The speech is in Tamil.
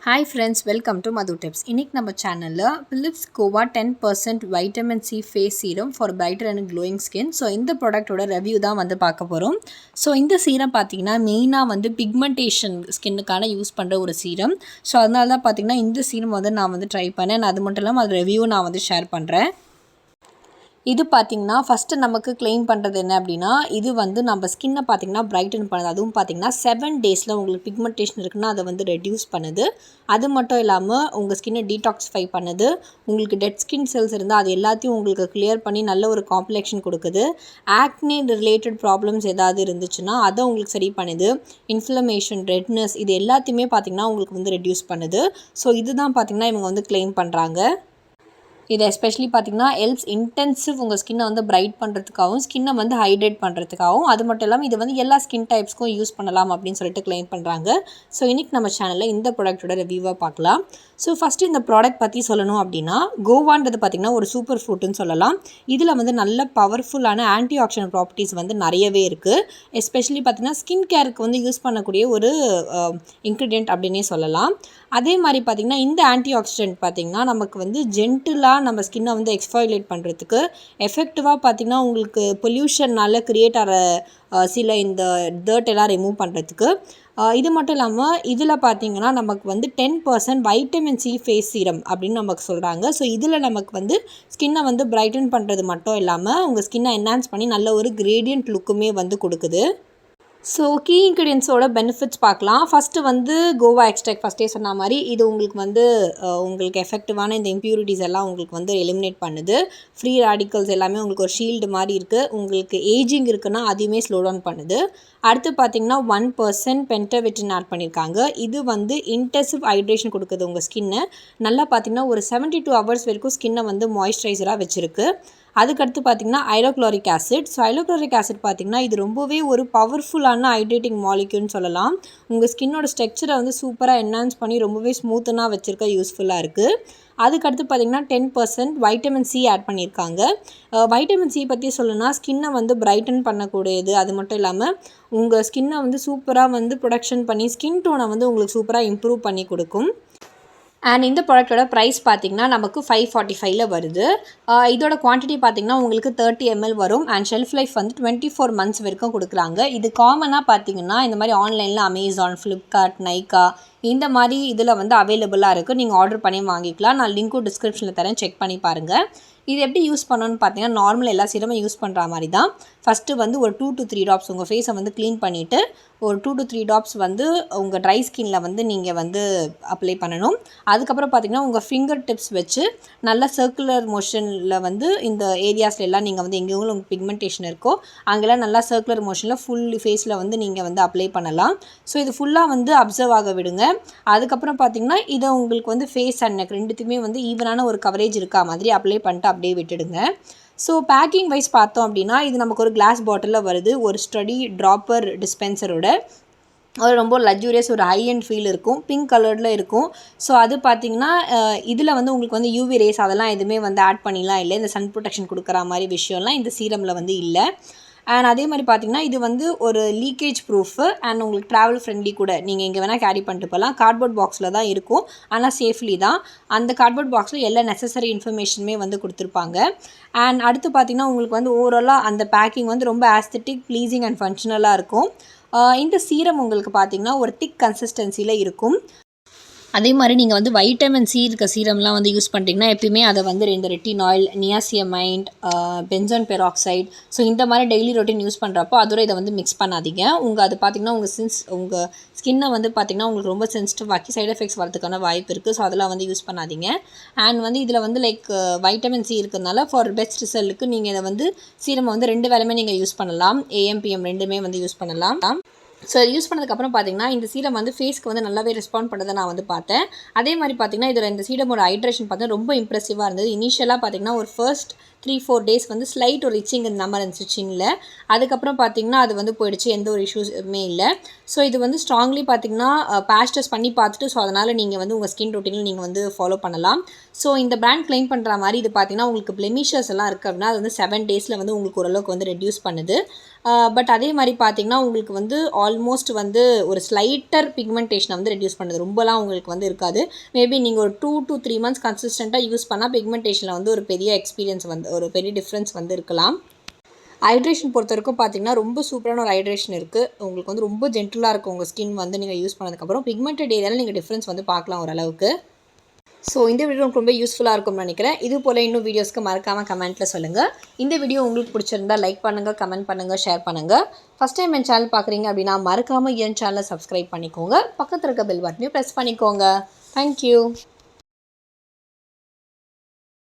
Hi friends, welcome to Madhu Tips. இன்னைக்கு நம்ம சேனல்ல Philips Cova 10% Vitamin C Face Serum for brighter and glowing skin. So இந்த ப்ராடக்டோட ரிவ்யூ தான் வந்து பார்க்க போகிறோம். ஸோ இந்த சீரம் பார்த்தீங்கன்னா மெயினாக வந்து பிக்மெண்டேஷன் ஸ்கின்னுக்கான யூஸ் பண்ணுற ஒரு சீரம். ஸோ அதனால தான் பார்த்தீங்கன்னா இந்த சீரம் வந்து நான் வந்து ட்ரை பண்ணேன். அது மட்டும் இல்லாமல் அது ரிவ்யூ நான் வந்து ஷேர் பண்ணுறேன். இது பார்த்திங்கன்னா ஃபஸ்ட்டு நமக்கு கிளைம் பண்ணுறது என்ன அப்படின்னா, இது வந்து நம்ம ஸ்கின்னை பார்த்திங்கன்னா பிரைட்டன் பண்ணுது. அதுவும் பார்த்திங்கன்னா 7 டேஸில் உங்களுக்கு பிக்மெண்டேஷன் இருக்குன்னா அதை வந்து ரெடியூஸ் பண்ணுது. அது மட்டும் இல்லாமல் உங்கள் ஸ்கின்னை டீடாக்ஸிஃபை பண்ணுது. உங்களுக்கு டெட் ஸ்கின் செல்ஸ் இருந்தால் அது எல்லாத்தையும் உங்களுக்கு கிளியர் பண்ணி நல்ல ஒரு காம்ப்ளெக்ஷன் கொடுக்குது. ஆக்னே ரிலேட்டட் ப்ராப்ளம்ஸ் ஏதாவது இருந்துச்சுன்னா அதை உங்களுக்கு சரி பண்ணுது. இன்ஃப்ளமேஷன், ரெட்னஸ் இது எல்லாத்தையுமே பார்த்திங்கன்னா உங்களுக்கு வந்து ரெடியூஸ் பண்ணுது. ஸோ இதுதான் பார்த்திங்கன்னா இவங்க வந்து கிளைம் பண்ணுறாங்க. இது எஸ்பெஷலி பார்த்திங்கன்னா இன்டென்சிவ் உங்கள் ஸ்கின்னை வந்து பிரைட் பண்ணுறதுக்காகவும் ஸ்கின்னை வந்து ஹைட்ரேட் பண்ணுறதுக்காகவும் அது மட்டும் இல்லாமல் இது வந்து எல்லா ஸ்கின் டைப்ஸ்க்கும் யூஸ் பண்ணலாம் அப்படின்னு சொல்லிட்டு கிளைம் பண்ணுறாங்க. ஸோ இன்றைக்கி நம்ம சேனலில் இந்த ப்ராடக்ட்டோட ரிவ்யூவாக பார்க்கலாம். ஸோ ஃபஸ்ட்டு இந்த ப்ராடக்ட் பற்றி சொல்லணும் அப்படின்னா, கோவான்றது பார்த்திங்கன்னா ஒரு சூப்பர் ஃப்ரூட்டுன்னு சொல்லலாம். இதில் வந்து நல்ல பவர்ஃபுல்லான ஆன்டி ஆக்சிடென்ட் ப்ராப்பர்ட்டிஸ் வந்து நிறையவே இருக்குது. எஸ்பெஷலி பார்த்திங்கன்னா ஸ்கின் கேருக்கு வந்து யூஸ் பண்ணக்கூடிய ஒரு இன்க்ரீடியன்ட் அப்படின்னே சொல்லலாம். அதே மாதிரி பார்த்திங்கன்னா இந்த ஆன்டி ஆக்சிடென்ட் பார்த்திங்கன்னா நமக்கு வந்து ஜென்டிலாக நம்ம ஸ்கின்னை வந்து எக்ஸ்ஃபாயிலேட் பண்ணுறதுக்கு, எஃபெக்டிவாக பார்த்திங்கன்னா உங்களுக்கு பொல்யூஷனால் க்ரியேட் ஆகிற சில இந்த டர்ட் எல்லாம் ரிமூவ் பண்ணுறதுக்கு, இது மட்டும் இல்லாமல் இதில் பார்த்திங்கன்னா நமக்கு வந்து 10% வைட்டமின் சி ஃபேஸ் சீரம் அப்படின்னு நமக்கு சொல்கிறாங்க. ஸோ இதில் நமக்கு வந்து ஸ்கின்னை வந்து பிரைட்டன் பண்ணுறது மட்டும் இல்லாமல் உங்கள் ஸ்கின்னை என்ஹான்ஸ் பண்ணி நல்ல ஒரு கிரேடியன்ட் லுக்குமே வந்து கொடுக்குது. ஸோ கீ இன்க்ரீடியன்ஸோட பெனிஃபிட்ஸ் பார்க்கலாம். ஃபஸ்ட்டு வந்து கோவா எக்ஸ்ட்ராக்ட் ஃபஸ்ட்டே சொன்ன மாதிரி இது உங்களுக்கு வந்து உங்களுக்கு எஃபெக்டிவான இந்த இம்ப்யூரிட்டிஸ் எல்லாம் உங்களுக்கு வந்து எலிமினேட் பண்ணுது. ஃப்ரீ ரேடிக்கல்ஸ் எல்லாமே உங்களுக்கு ஒரு ஷீல்டு மாதிரி இருக்குது. உங்களுக்கு ஏஜிங் இருக்குன்னா அதையுமே ஸ்லோ டவுன் பண்ணுது. அடுத்து பார்த்திங்கன்னா 1% பென்டவிட்டின் ஆட் பண்ணியிருக்காங்க. இது வந்து இன்டென்சிவ் ஹைட்ரேஷன் கொடுக்குது உங்கள் ஸ்கின்னை. நல்லா பார்த்திங்கன்னா ஒரு 72 ஹவர்ஸ் வரைக்கும் ஸ்கின்னை வந்து மாய்ஸ்சரைசராக வச்சுருக்கு. அதுக்கடுத்து பார்த்திங்கன்னா hydrochloric acid. So hydrochloric acid பார்த்திங்கன்னா இது ரொம்பவே ஒரு பவர்ஃபுல்லான ஹைட்ரேட்டிங் மாலிக்யூல்னு சொல்லலாம். உங்கள் ஸ்கின்னோட ஸ்ட்ரக்சரை வந்து சூப்பராக என்ஹான்ஸ் பண்ணி ரொம்பவே ஸ்மூத்தனாக வச்சுருக்க யூஸ்ஃபுல்லாக இருக்குது. அதுக்கடுத்து பார்த்திங்கன்னா 10% வைட்டமின் சி ஆட் பண்ணியிருக்காங்க. வைட்டமின் சி பற்றி சொல்லணும்னா ஸ்கின்னை வந்து பிரைட்டன் பண்ணக்கூடியது. அது மட்டும் இல்லாமல் உங்கள் ஸ்கின்னை வந்து சூப்பராக வந்து ப்ரொடக்ஷன் பண்ணி ஸ்கின் டோனை வந்து உங்களுக்கு சூப்பராக இம்ப்ரூவ் பண்ணி கொடுக்கும். அண்ட் இந்த ப்ராடக்ட்டோட ப்ரைஸ் பார்த்திங்கன்னா நமக்கு 545 வருது. இதோட குவான்டிட்டி பார்த்திங்கன்னா உங்களுக்கு 30 ml வரும். அண்ட் ஷெல்ஃப் லைஃப் வந்து 24 months வரைக்கும் கொடுக்குறாங்க. இது காமனாக பார்த்திங்கன்னா இந்த மாதிரி ஆன்லைனில் அமேசான், ஃப்ளிப்கார்ட், நைக்கா இந்த மாதிரி இதில் வந்து அவைலபிளாக இருக்குது. நீங்கள் ஆர்டர் பண்ணி வாங்கிக்கலாம். நான் லிங்க்கும் டிஸ்கிரிப்ஷனில் தரேன், செக் பண்ணி பாருங்கள். இது எப்படி யூஸ் பண்ணணும்னு பார்த்தீங்கன்னா நார்மல் எல்லா சீரமும் யூஸ் பண்ணுற மாதிரி தான். ஃபஸ்ட்டு வந்து ஒரு 2 to 3 ட்ராப்ஸ் உங்கள் ஃபேஸை வந்து க்ளீன் பண்ணிவிட்டு ஒரு 2 to 3 ட்ராப்ஸ் வந்து உங்கள் ட்ரை ஸ்கின்னில் வந்து நீங்கள் வந்து அப்ளை பண்ணணும். அதுக்கப்புறம் பார்த்திங்கன்னா உங்கள் ஃபிங்கர் டிப்ஸ் வச்சு நல்லா சர்க்குலர் மோஷனில் வந்து இந்த ஏரியாஸில் எல்லாம் நீங்கள் வந்து எங்கெங்கே உங்களுக்கு பிக்மெண்டேஷன் இருக்கோ அங்கெல்லாம் நல்லா சர்க்குலர் மோஷனில் ஃபுல் ஃபேஸில் வந்து நீங்கள் வந்து அப்ளை பண்ணலாம். ஸோ இது ஃபுல்லாக வந்து அப்சர்வ் ஆக விடுங்க. அதுக்கப்புறம் பார்த்திங்கன்னா இதை உங்களுக்கு வந்து ஃபேஸ் அண்ட் நெக் ரெண்டுத்துக்குமே வந்து ஈவனான ஒரு கவரேஜ் இருக்கா மாதிரி அப்ளை பண்ணிட்டு அப்படியே விட்டுடுங்க. ஸோ பேக்கிங் வைஸ் பார்த்தோம் அப்படின்னா இது நமக்கு ஒரு கிளாஸ் பாட்டிலில் வருது. ஒரு ஸ்டடி ட்ராப்பர் டிஸ்பென்சரோட ஒரு ரொம்ப லக்ஸூரியஸ் ஒரு ஹை அண்ட் ஃபீல் இருக்கும். பிங்க் கலரில் இருக்கும். ஸோ அது பார்த்திங்கன்னா இதில் வந்து உங்களுக்கு வந்து யூவி ரேஸ் அதெல்லாம் எதுவுமே வந்து ஆட் பண்ணிலாம் இல்லை. இந்த சன் ப்ரொடெக்ஷன் கொடுக்குற மாதிரி விஷயம்லாம் இந்த சீரமில் வந்து இல்லை. அண்ட் அதே மாதிரி பார்த்திங்கன்னா இது வந்து ஒரு லீக்கேஜ் ப்ரூஃபு அண்ட் உங்களுக்கு ட்ராவல் ஃப்ரெண்ட்லி கூட. நீங்கள் எங்கே வேணால் கேரி பண்ணிட்டு போகலாம். கார்ட்போர்ட் பாக்ஸில் தான் இருக்கும், ஆனால் சேஃப்லி தான். அந்த கார்ட்போர்ட் பாக்ஸில் எல்லா நெசசரி இன்ஃபர்மேஷனுமே வந்து கொடுத்துருப்பாங்க. அண்ட் அடுத்து பார்த்திங்கன்னா உங்களுக்கு வந்து ஓவராலாக அந்த பேக்கிங் வந்து ரொம்ப ஆஸ்தெட்டிக், ப்ளீஸிங் அண்ட் ஃபங்க்ஷனலாக இருக்கும். இந்த சீரம் உங்களுக்கு பார்த்திங்கன்னா ஒரு திக் கன்சிஸ்டன்சியில் இருக்கும். அதே மாதிரி நீங்கள் வந்து வைட்டமின் சி இருக்க சீரம்லாம் வந்து யூஸ் பண்ணிட்டீங்கன்னா எப்பயுமே அதை வந்து 2 ரெட்டினாயில், நியாசியமைண்ட், பென்சான் பெராக்சைடு ஸோ இந்த மாதிரி டெய்லி ரொட்டீன் யூஸ் பண்ணுறப்போ அதோட இதை வந்து மிக்ஸ் பண்ணாதீங்க. அது பார்த்திங்கன்னா உங்கள் ஸ்கின்னை வந்து பார்த்திங்கன்னா உங்களுக்கு ரொம்ப சென்சிட்டிவ் ஆக்கி சைட் எஃபெக்ட்ஸ் வரதுக்கான வாய்ப்பு இருக்குது. ஸோ அதெல்லாம் வந்து யூஸ் பண்ணாதீங்க. அண்ட் வந்து இதில் வந்து வைட்டமின் சி இருக்கிறதுனால ஃபார் பெஸ்ட் ரிசல்ட்டுக்கு நீங்கள் இதை வந்து சீரமை வந்து 2 வேளையுமே நீங்கள் யூஸ் பண்ணலாம். AM, PM ரெண்டுமே வந்து யூஸ் பண்ணலாம். ஸோ யூஸ் பண்ணதுக்கப்புறம் பார்த்திங்கன்னா இந்த சீரம் வந்து ஃபேஸ்க்கு வந்து நல்லாவே ரெஸ்பாண்ட் பண்ணதை நான் வந்து பார்த்தேன். அதே மாதிரி பார்த்திங்கன்னா இதில் இந்த சீரமோட ஹைட்ரேஷன் பார்த்தா ரொம்ப இம்ப்ரெசிவாக இருந்தது. இனிஷியலாக பார்த்திங்கன்னா ஒரு ஃபர்ஸ்ட் 3-4 டேஸ் வந்து ஸ்லைட் ஒரு இச்சிங் இந்த மாதிரி இருந்துச்சு சின்னில். அதுக்கப்புறம் பார்த்தீங்கன்னா அது வந்து போயிடுச்சு, எந்த ஒரு இஷ்யூஸுமே இல்லை. ஸோ இது வந்து ஸ்ட்ராங்லி பார்த்தீங்கன்னா பேட்ச் டெஸ்ட் பண்ணி பார்த்துட்டு ஸோ அதனால் நீங்கள் வந்து உங்கள் ஸ்கின் ரொட்டீனில் நீங்கள் வந்து ஃபாலோ பண்ணலாம். ஸோ இந்த பிராண்ட் கிளைம் பண்ணுற மாதிரி இது பார்த்தீங்கன்னா உங்களுக்கு பிளெமிஷஸ் எல்லாம் இருக்குது அப்படின்னா அது வந்து 7 டேஸில் வந்து உங்களுக்கு ஓரளவுக்கு வந்து ரெடியூஸ் பண்ணுது. பட் அதே மாதிரி பார்த்தீங்கன்னா உங்களுக்கு வந்து ஆல்மோஸ்ட் வந்து ஒரு ஸ்லைட்டர் பிக்மெண்டேஷனை வந்து ரெடியூஸ் பண்ணுது. ரொம்பலாம் உங்களுக்கு வந்து இருக்காது. மேபி நீங்கள் ஒரு 2 to 3 months கன்சிஸ்டண்ட்டாக யூஸ் பண்ணால் பிக்மெண்டேஷனில் வந்து ஒரு பெரிய எக்ஸ்பீரியன்ஸ் வந்து ஒரு பெரிய டிஃப்ரென்ஸ் வந்து இருக்கலாம். ஹைட்ரேஷன் பொறுத்த வரைக்கும் பார்த்தீங்கன்னா ரொம்ப சூப்பரான ஒரு ஹைட்ரேஷன் இருக்குது. உங்களுக்கு வந்து ரொம்ப ஜென்டிலாக இருக்கும் உங்கள் ஸ்கின் வந்து நீங்கள் யூஸ் பண்ணதுக்கப்புறம். பிக்மெண்டட் ஏரியாவில் நீங்கள் டிஃப்ரென்ஸ் வந்து பார்க்கலாம் ஓரளவுக்கு. ஸோ இந்த வீடியோ உங்களுக்கு ரொம்ப யூஸ்ஃபுல்லாக இருக்கும்னு நினைக்கிறேன். இது போல் இன்னும் வீடியோஸ்க்கு மறக்காமல் கமெண்ட்டில் சொல்லுங்கள். இந்த வீடியோ உங்களுக்கு பிடிச்சிருந்தா லைக் பண்ணுங்கள், கமெண்ட் பண்ணுங்கள், ஷேர் பண்ணுங்கள். ஃபஸ்ட் டைம் என் சேனல் பார்க்குறீங்க அப்படின்னா மறக்காமல் என் சேனலை சப்ஸ்கிரைப் பண்ணிக்கோங்க. பக்கத்தில் இருக்க பெல் பட்டனையும் ப்ரெஸ் பண்ணிக்கோங்க. தேங்க்யூ.